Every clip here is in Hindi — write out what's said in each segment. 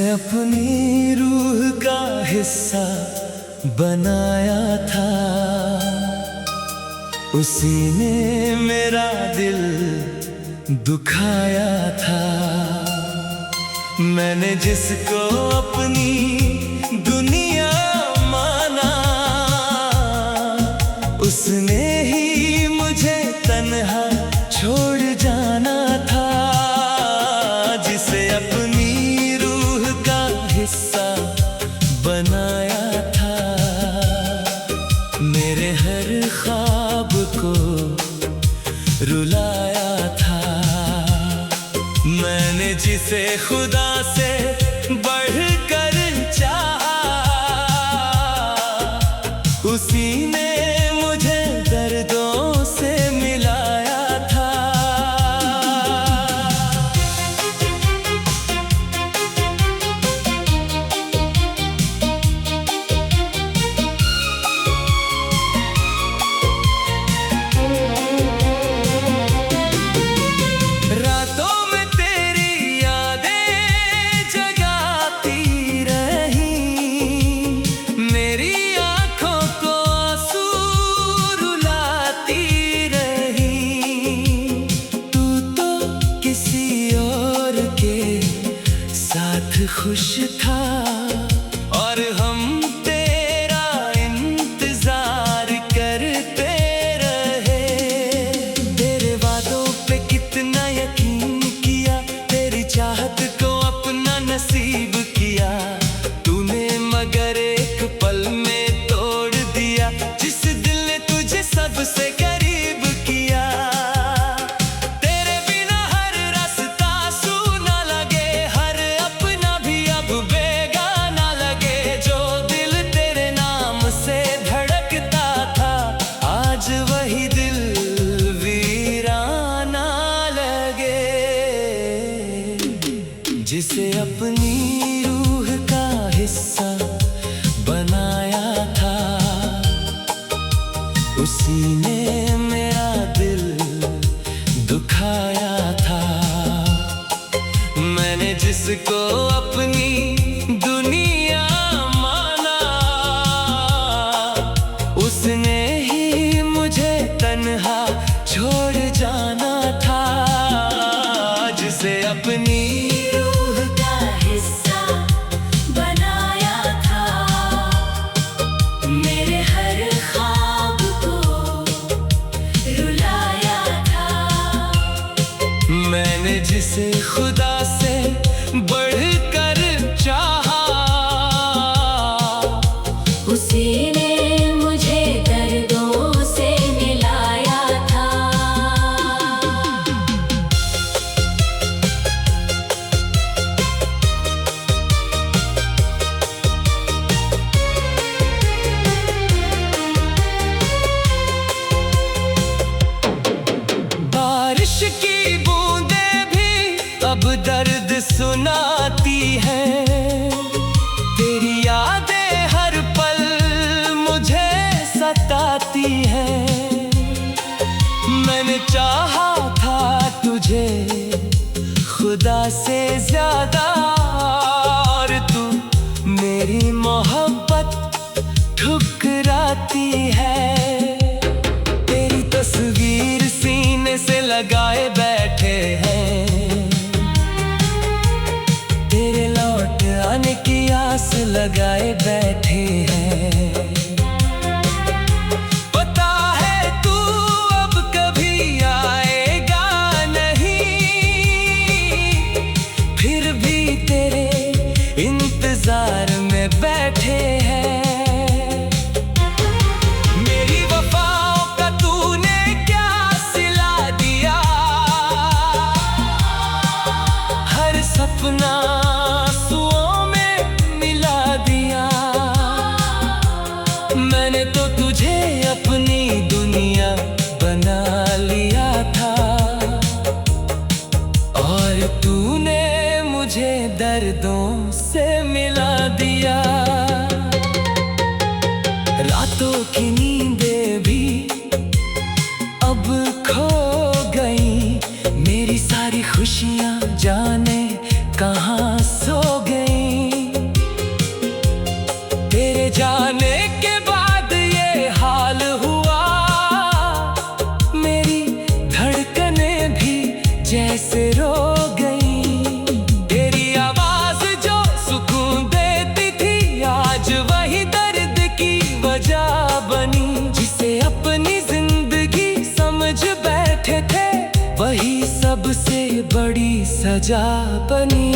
अपनी रूह का हिस्सा बनाया था, उसी ने मेरा दिल दुखाया था। मैंने जिसको अपनी दुनिया माना, उसने ही मुझे तन्हा छोड़ जाना था। जिसे अपनी रूह का हिस्सा बनाया था, मेरे हर ख्वाब को रुलाया था। मैंने जिसे खुदा से बढ़कर चाहा, उसी ने मुझे दर्दों से मिलाया था। रातों में तेरी यादें जगाती रहीं, मेरी आंखों को आंसू रुलाती रहीं। तू तो किसी और के साथ खुश था, और हम तेरा इंतजार करते रहे। तेरे वादों पे कितना यकीन किया, तेरी चाहत को अपना नसीब किया तूने, मगर एक पल में तोड़ दिया जिस दिल ने तुझे सबसे करीब किया। तेरे बिना हर रास्ता सूना लगे, हर अपना भी अब बेगाना लगे। जो दिल तेरे नाम से धड़कता था, आज वही दिल वीराना लगे। जिसे अपनी रूह का हिस्सा बनाया था, उसी ने मेरा दिल दुखाया था। मैंने जिसको अपनी दुनिया माना, उसने ही मुझे तन्हा छोड़ जाना था। जिसे अपनी रूह का हिस्सा बनाया था, मेरे हर ख्वाब को रुलाया था। मैंने जिसे खुदा से बढ़कर चाहा, उसी ने मुझे दर्दों से मिलाया था। बारिश की बूंदें भी अब दर्द सुनाती हैं। तेरी यादें हर पल मुझे सताती हैं। मैंने चाहा था तुझे खुदा से ज्यादा, और तू मेरी मोहब्बत ठुकराती है। तेरी तस्वीर सीने से लगाए बैठे हैं, तेरे लौट आने की आस लगाए बैठे हैं। पता है तू अब कभी आएगा नहीं, फिर भी तेरे इंतजार में बैठे हैं। मेरी वफाओं का तूने क्या सिला दिया, हर सपना आंसुओं में मिला दिया। मैंने तो तुझे अपनी दुनिया बना लिया था, और तूने मुझे दर्दों से मिला दिया। रातों की नींदें भी अब खो गई, मेरी सारी खुशियां जाने कहाँ सो गई। जाने के बाद ये हाल हुआ, मेरी धड़कनें भी जैसे रो गई। तेरी आवाज जो सुकून देती थी, आज वही दर्द की वजह बनी। जिसे अपनी जिंदगी समझ बैठे थे, वही सबसे बड़ी सजा बनी।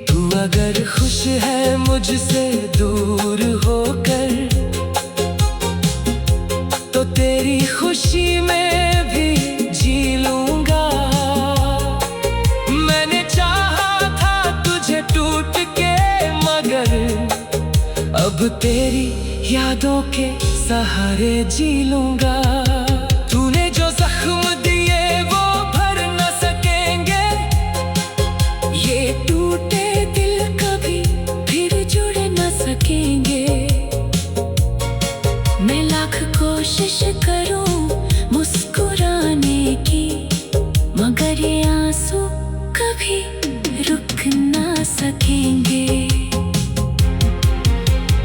तू अगर खुश है मुझसे दूर होकर, तो तेरी खुशी में भी जी लूंगा। मैंने चाहा था तुझे टूट के, मगर अब तेरी यादों के सहारे जी लूंगा। तूने जो जख्म दिए वो भर न सकेंगे, ये टूटे दिल कभी फिर जुड़ न सकेंगे। मैं लाख कोशिश करूं मुस्कुराने की, मगर ये आंसू कभी रुक न सकेंगे।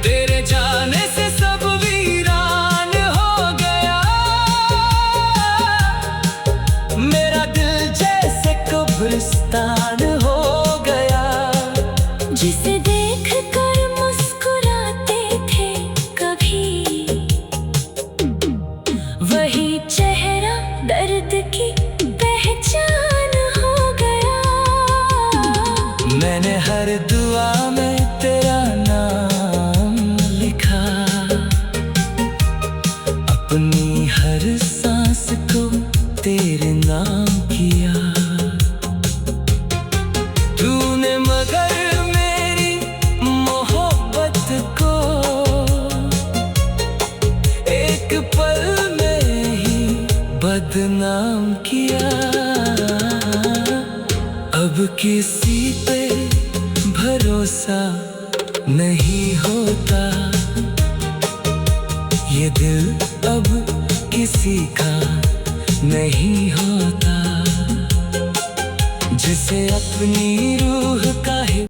तेरे जाने से सब वीरान हो गया, मेरा दिल जैसे कब्रिस्तान हो गया। जिसे देख कर मुस्कुराते थे कभी, वही चेहरा दर्द की पहचान हो गया। मैंने हर दुआ में तेरा नाम लिखा, अपनी हर सांस को तेरे नाम किया। तूने मगर मेरी मोहब्बत को एक पल में ही बदनाम किया। अब किसी पे भरोसा नहीं होता, ये दिल अब किसी का नहीं होता। जिसे अपनी रूह का है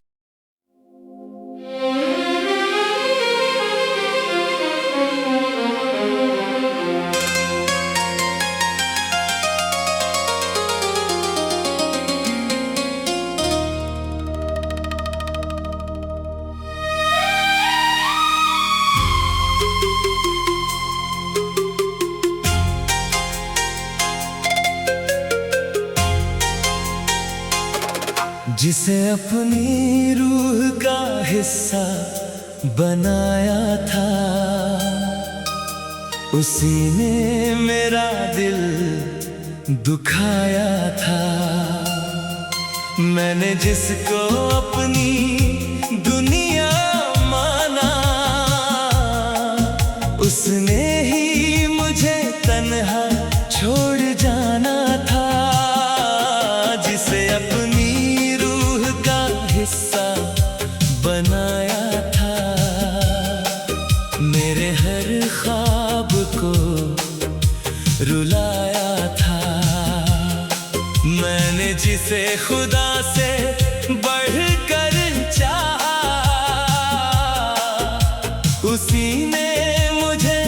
जिसे अपनी रूह का हिस्सा बनाया था, उसी ने मेरा दिल दुखाया था। मैंने जिसको अपनी दुनिया माना, उसने ही मुझे तन्हा छोड़ जाना था। जिसे अपनी हिस्सा बनाया था, मेरे हर ख्वाब को रुलाया था। मैंने जिसे खुदा से बढ़कर चाहा, उसी ने मुझे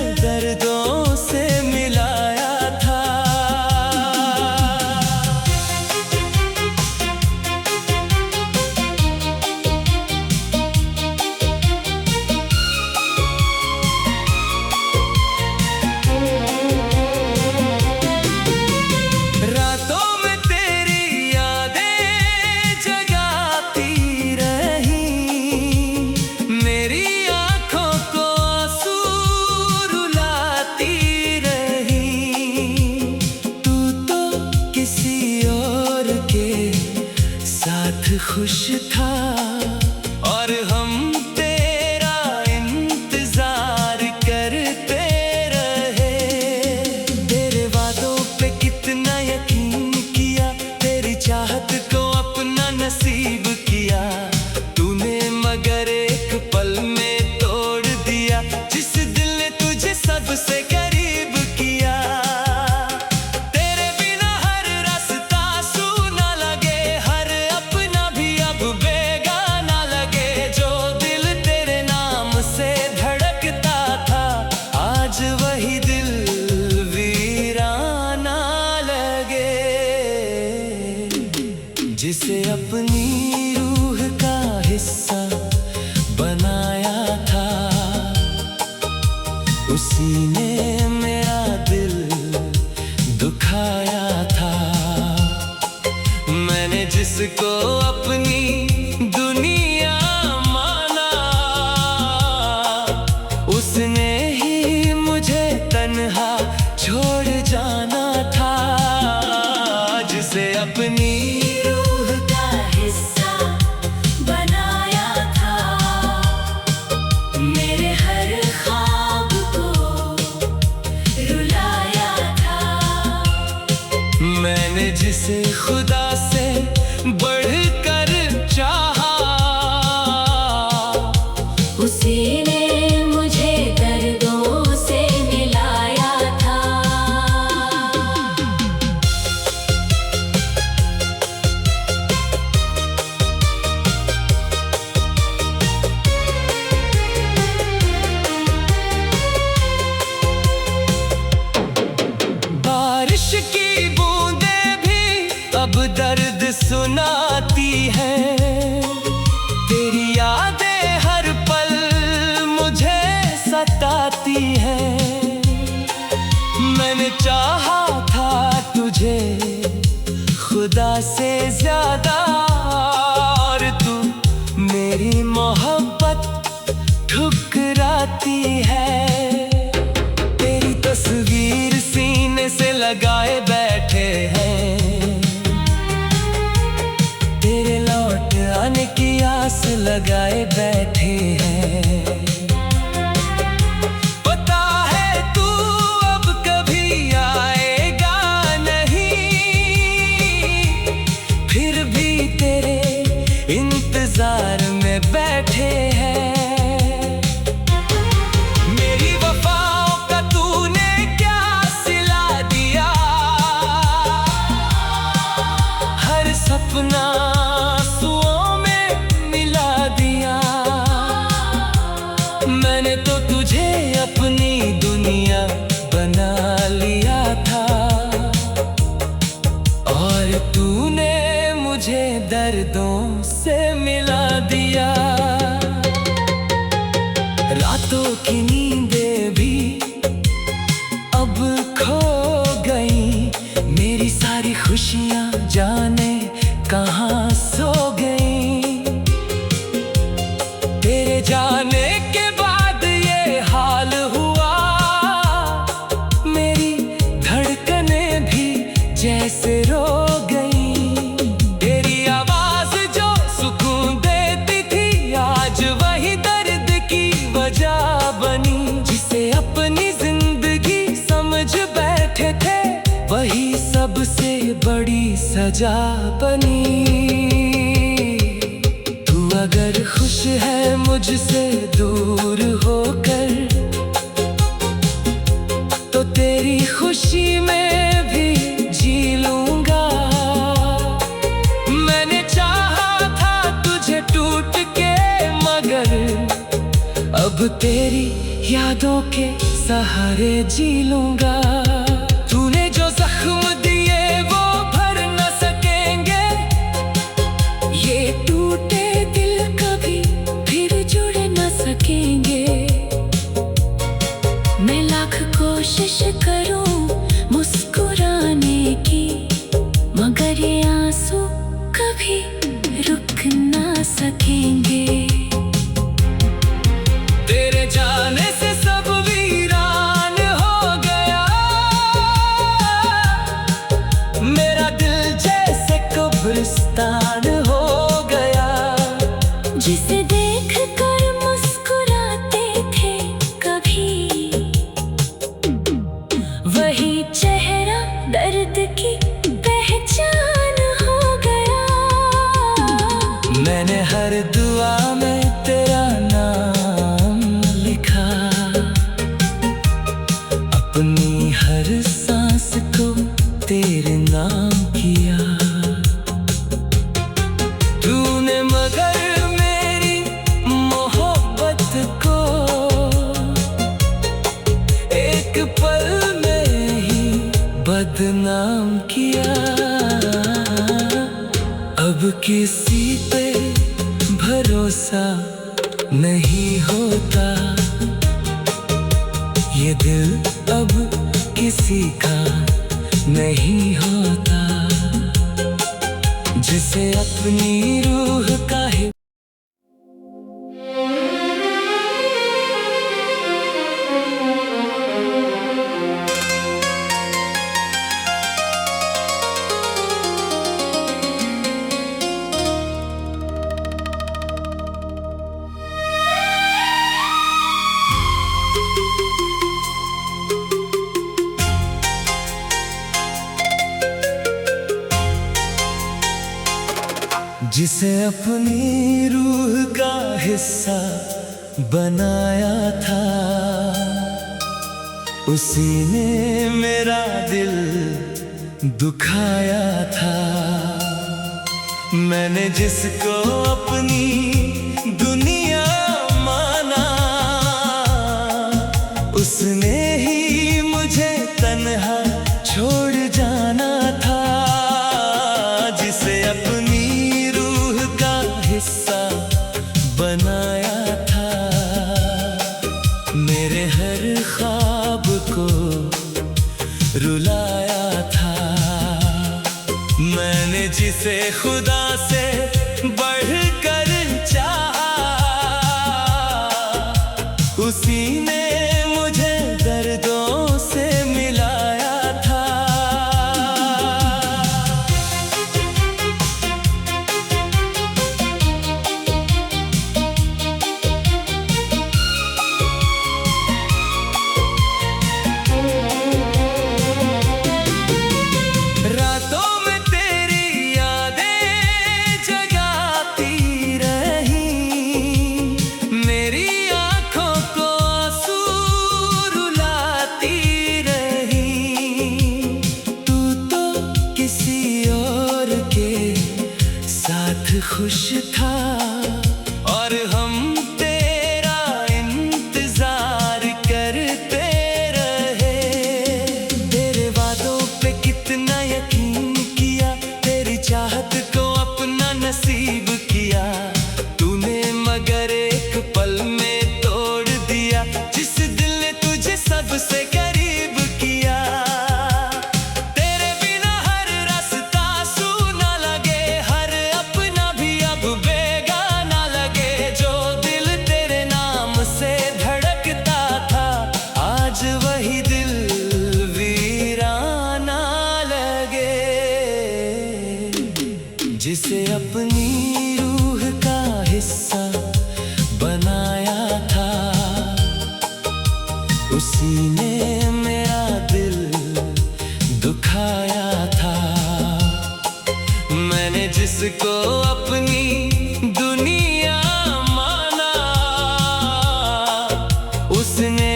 जिसको अपनी दुनिया माना, उसने ही मुझे तन्हा छोड़ जाना था। जिसे अपनी रूह का हिस्सा बनाया था, मेरे हर ख्वाब को रुलाया था। मैंने जिसे खुदा से बढ़कर चाहा, उसी ने मुझे दर्दों से मिलाया था। बारिश की बूंदें भी अब दर्द सुनाती हैं। तेरी यादें हर पल मुझे सताती हैं। मैंने चाहा था तुझे खुदा से ज्यादा, और तू मेरी मोहब्बत ठुकराती है। तेरी तस्वीर सीने से लगाए बैठे हैं, तेरे लौट आने की आस लगाए बैठे हैं। पता है तू अब कभी आएगा नहीं, फिर भी तेरे इंतजार में बैठे हैं। मेरी वफाओं का तूने क्या सिला दिया, हर सपना आंसुओं में मिला दिया। मैंने तो तुझे अपनी दुनिया बना लिया था, और तूने मुझे दर्दों से मिला दिया। रातों की नींदें भी अब खो गई, मेरी सारी खुशियां जाने कहाँ सो गई। तेरे जाने के बाद ये हाल हुआ, मेरी धड़कनें भी जैसे रो गई। तेरी आवाज जो सुकून देती थी, आज वही दर्द की वजह बनी। जिसे अपनी जिंदगी समझ बैठे थे, वही सबसे बड़ी सजा बनी। तू अगर खुश है मुझसे दूर होकर, तो तेरी खुशी में भी जी लूंगा। मैंने चाहा था तुझे टूट के, मगर अब तेरी यादों के सहारे जी लूंगा। तूने जो जख्म दिए वो भर न सकेंगे, ये टूटे दिल कभी फिर जुड़ न सकेंगे। मैं लाख कोशिश करूं मुस्कुराने की, मगर ये आंसू कभी रुक ना सकेंगे। तेरे जाने से सब वीरान हो गया, मेरा दिल जैसे कब्रिस्तान हो गया। जिसे देख कर मुस्कुराते थे कभी, वही चेहरा दर्द की पहचान हो गया। मैंने हर दुआ में तेरा नाम लिखा, अपनी हर सांस को तेरे नाम किया। तूने मगर मेरी मोहब्बत को एक पल में ही बदनाम किया। अब किसी पे भरोसा नहीं होता, ये दिल अब किसी का नहीं होता। जिसे अपनी रूह का है। जिसे अपनी रूह का हिस्सा बनाया था, उसी ने मेरा दिल दुखाया था। मैंने जिसको अपनी दुनिया माना, उसने ही मुझे तन्हा छोड़ जाना था। जिसे अपनी हिस्सा बनाया था, मेरे हर ख्वाब को रुलाया था। मैंने जिसे खुदा से बढ़कर चाहा, उसी ने मुझे दर्दों से मिलाया था। खुश था और हम तेरा इंतजार करते रहे। तेरे वादों पे कितना यकीन किया, तेरी चाहत को अपना नसीब किया तूने, मगर एक पल में तोड़ दिया जिस दिल ने तुझे सबसे करीब किया। वही दिल वीराना लगे, जिसे अपनी रूह का हिस्सा बनाया था, उसी ने मेरा दिल दुखाया था। मैंने जिसको अपनी दुनिया माना, उसने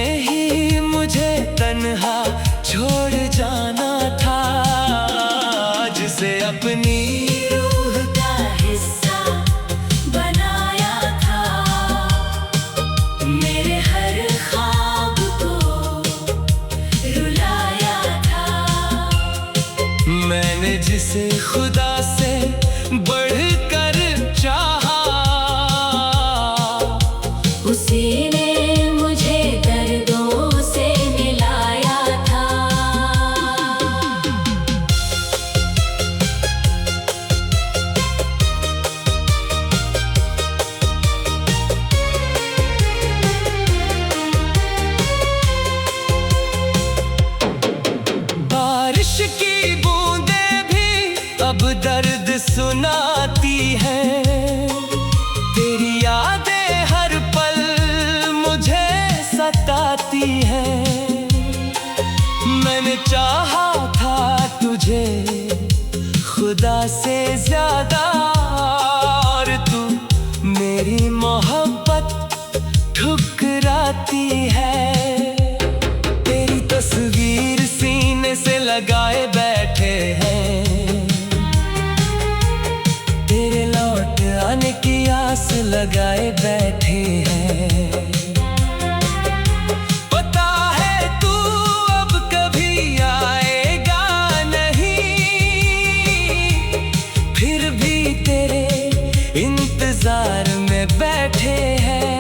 तन्हा छोड़ जाना था। जिसे अपनी रूह का हिस्सा बनाया था, मेरे हर ख्वाब को रुलाया था। मैंने जिसे खुदा से बढ़कर चाहा, उसी ने मुझे दर्दों से मिलाया था। बारिश की बूंदें भी अब दर्द सुनाती हैं, तेरी यादें हर पल मुझे सताती हैं। मैंने चाहा था तुझे खुदा से ज्यादा, और तू मेरी मोहब्बत ठुकराती है। तेरी तस्वीर सीने से लगाए बैठे हैं, तेरे लौट आने की आस लगाए बैठे हैं। पता है तू अब कभी आएगा नहीं, फिर भी तेरे इंतजार में बैठे हैं।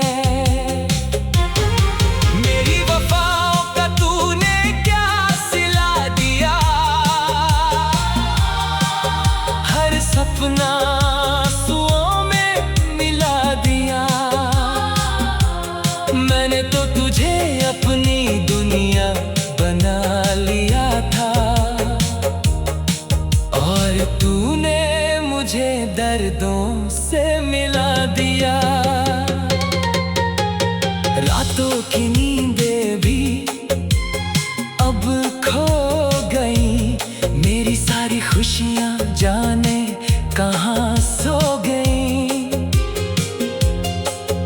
मेरी वफाओं का तूने क्या सिला दिया, हर सपना की नींदें भी अब खो गई, मेरी सारी खुशियां जाने कहाँ सो गई।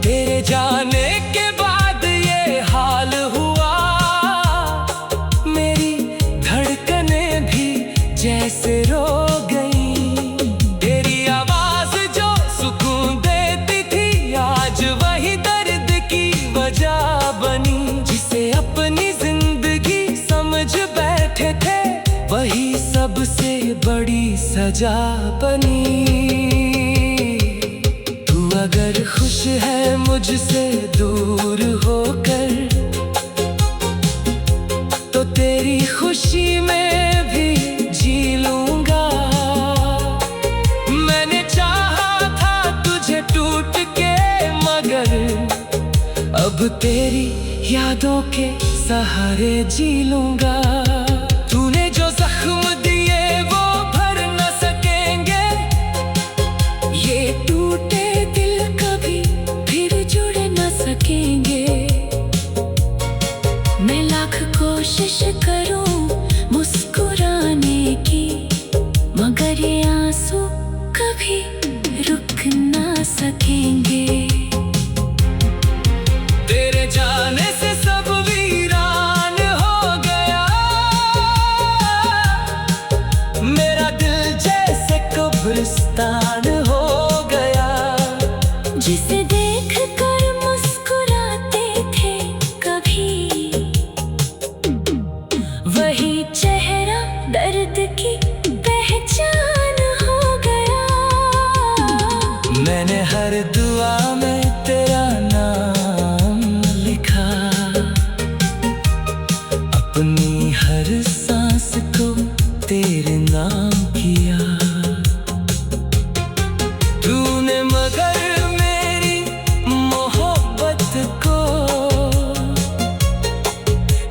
तेरे जाने के बाद ये हाल हुआ, मेरी धड़कनें भी जैसे रो गई। तेरी आवाज जो सुकून देती थी, आज वही दर्द की वजह बनी। जिसे अपनी जिंदगी समझ बैठे थे, वही सबसे बड़ी सजा बनी। तू अगर खुश है मुझसे दूर होकर, तो तेरी खुशी में भी जी लूंगा। मैंने चाहा था तुझे टूट के, मगर अब तेरी यादों के सहारे जी लूंगा। तूने जो जख्म दिए वो भर न सकेंगे, ये टूटे दिल कभी फिर जुड़ न सकेंगे। मैं लाख कोशिश करूं मुस्कुराने की, मगर ये आंसू कभी रुक न सकेंगे। तेरे जाने से सब वीरान हो गया, मेरा दिल जैसे कब्रिस्तान हो गया। जिसे देख कर मुस्कुराते थे कभी, वही चेहरा दर्द की पहचान हो गया। मैंने हर दुआ में तेरा नाम लिखा, अपनी हर सांस को तेरे नाम किया। तूने मगर मेरी मोहब्बत को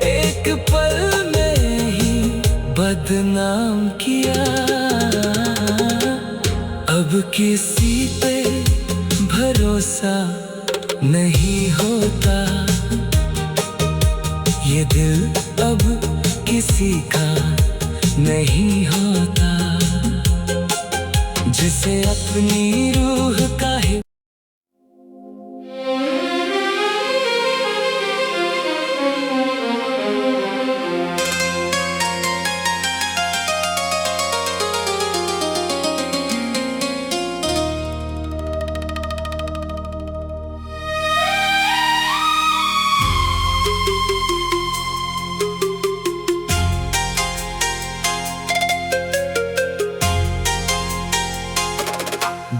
एक पल में ही बदनाम किया। अब किसी पे भरोसा नहीं होता, ये दिल अब किसी का नहीं होता। जिसे अपनी रूह का है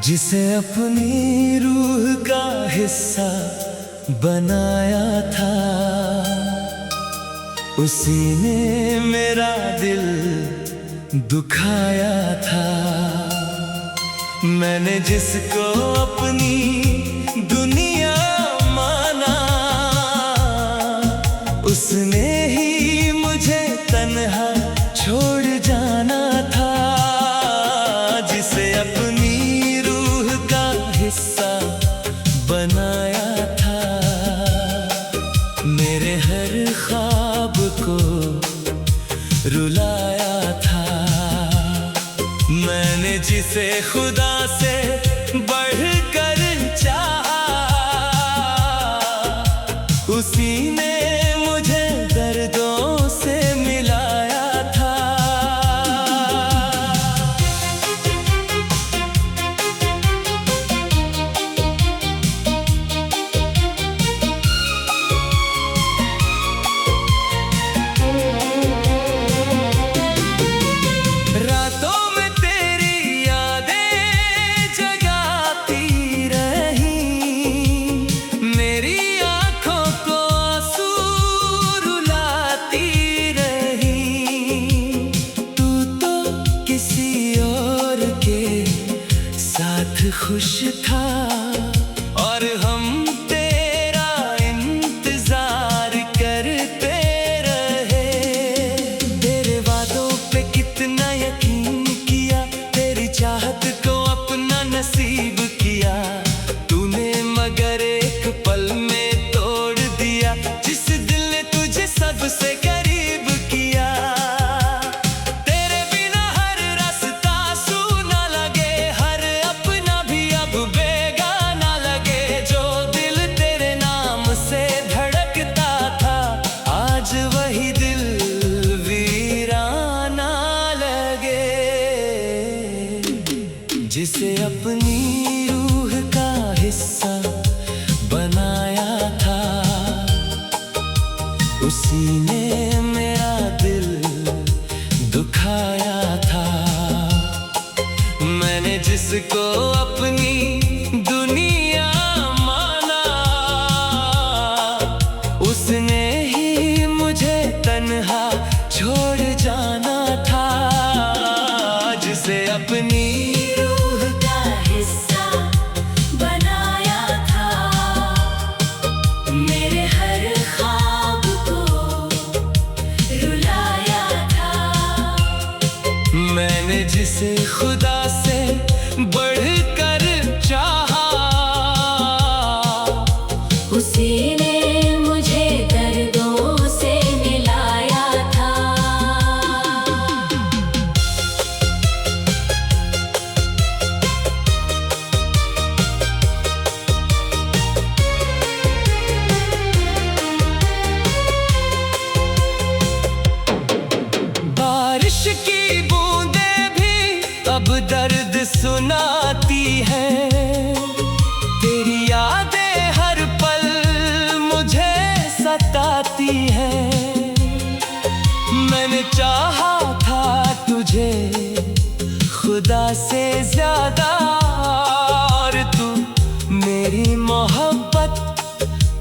जिसे अपनी रूह का हिस्सा बनाया था, उसी ने मेरा दिल दुखाया था। मैंने जिसको अपनी दुनिया माना, उसने ही मुझे तन्हा छोड़ जाना था। जिसे अपनी हिस्सा बनाया था, मेरे हर ख्वाब को रुलाया था। मैंने जिसे खुदा से बढ़कर चाहा, उसी ने मुझे दर्दों से मिलाया था। खुश था और हम तेरा इंतजार करते रहे। तेरे वादों पे कितना यकीन किया, तेरी चाहत को अपना नसीब किया। तूने मगर एक पल में तोड़ दिया। उसी ने मेरा दिल दुखाया था। मैंने जिसको अपनी दुनिया माना, उसने ही मुझे तन्हा छोड़ जाना था। जिसे अपनी रूह का हिस्सा बनाया था, मेरे हर ख्वाब को रुलाया था। मैंने जिसे खुदा से बढ़कर चाहा, उसी ने मुझे दर्दों से मिलाया था। बारिश की बूंदें भी अब दर्द सुनाती हैं। तेरी यादें हर पल मुझे सताती हैं। मैंने चाहा था तुझे खुदा से ज्यादा, और तू मेरी मोहब्बत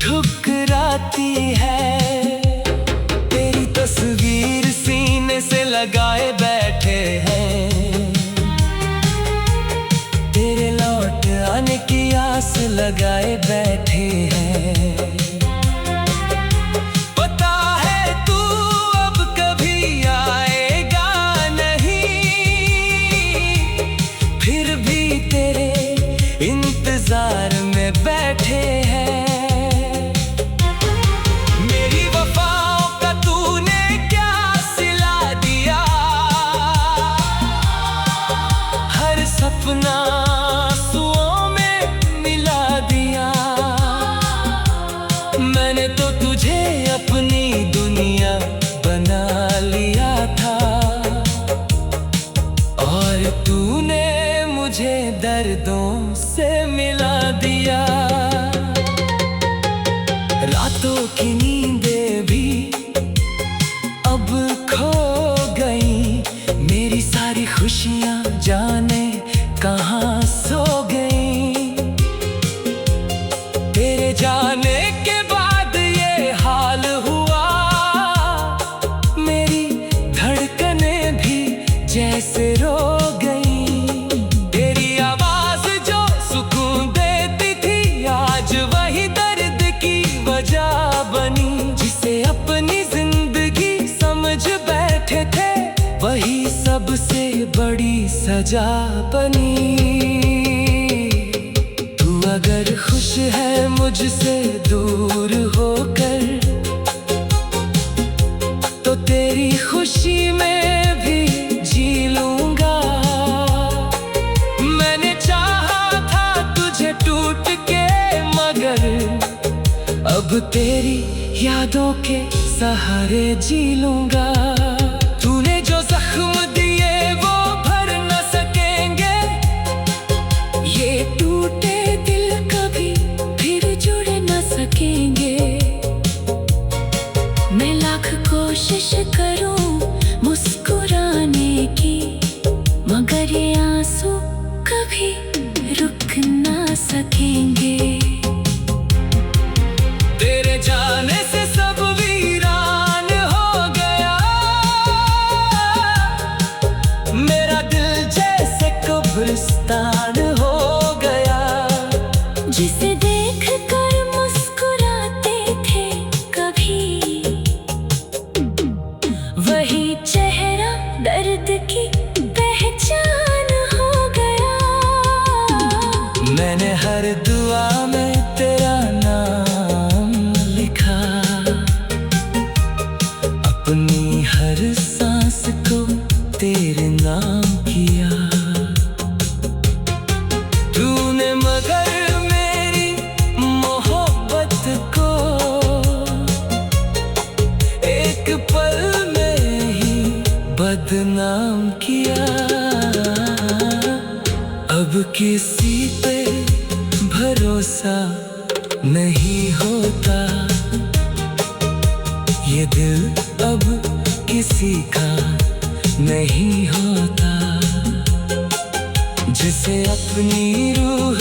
ठुकराती है। तेरी तस्वीर सीने से लगाए बैठे हैं, तेरे लौट आने की आस लगाए बैठे हैं। पता है तू अब कभी आएगा नहीं, फिर भी तेरे इंतजार में बैठे हैं। मेरी वफाओं का तूने क्या सिला दिया, हर सपना आंसुओं में मिला दिया। मैंने तो तुझे अपनी दुनिया बना लिया था, और तूने मुझे दर्दों से मिला दिया। रातों की नींदें भी अब खो गई, मेरी सारी खुशियां जाने कहाँ सो गई। तेरे जाने के बाद ये हाल हुआ, मेरी धड़कनें भी जैसे रो गई। तेरी आवाज जो सुकून देती थी, आज वही दर्द की वजह बनी। जिसे अपनी जिंदगी समझ बैठे थे, वही सबसे बड़ी सजा बनी। तू अगर खुश है मुझसे दूर होकर, तो तेरी खुशी में भी जी लूंगा। मैंने चाहा था तुझे टूट के, मगर अब तेरी यादों के सहारे जी लूंगा। तूने जो जख्म दिए वो भर न सकेंगे, ये टूटे दिल कभी फिर जुड़ न सकेंगे। मैं लाख कोशिश करूं मुस्कुराने की, मगर ये आंसू कभी रुक न सकेंगे। तेरे जाने से सब वीरान हो गया, मेरा दिल जैसे कब्रिस्तान हो गया। जिसे देख कर मुस्कुराते थे कभी, वही चेहरा दर्द की पहचान हो गया। मैंने हर दुआ में तेरा नाम लिखा, अपनी हर सांस को तेरे नाम किया। तूने मगर मेरी मोहब्बत को एक पल में ही बदनाम किया। अब किसी पे भरोसा नहीं होता, ये ये दिल अब किसी का नहीं होता, जिसे अपनी रूह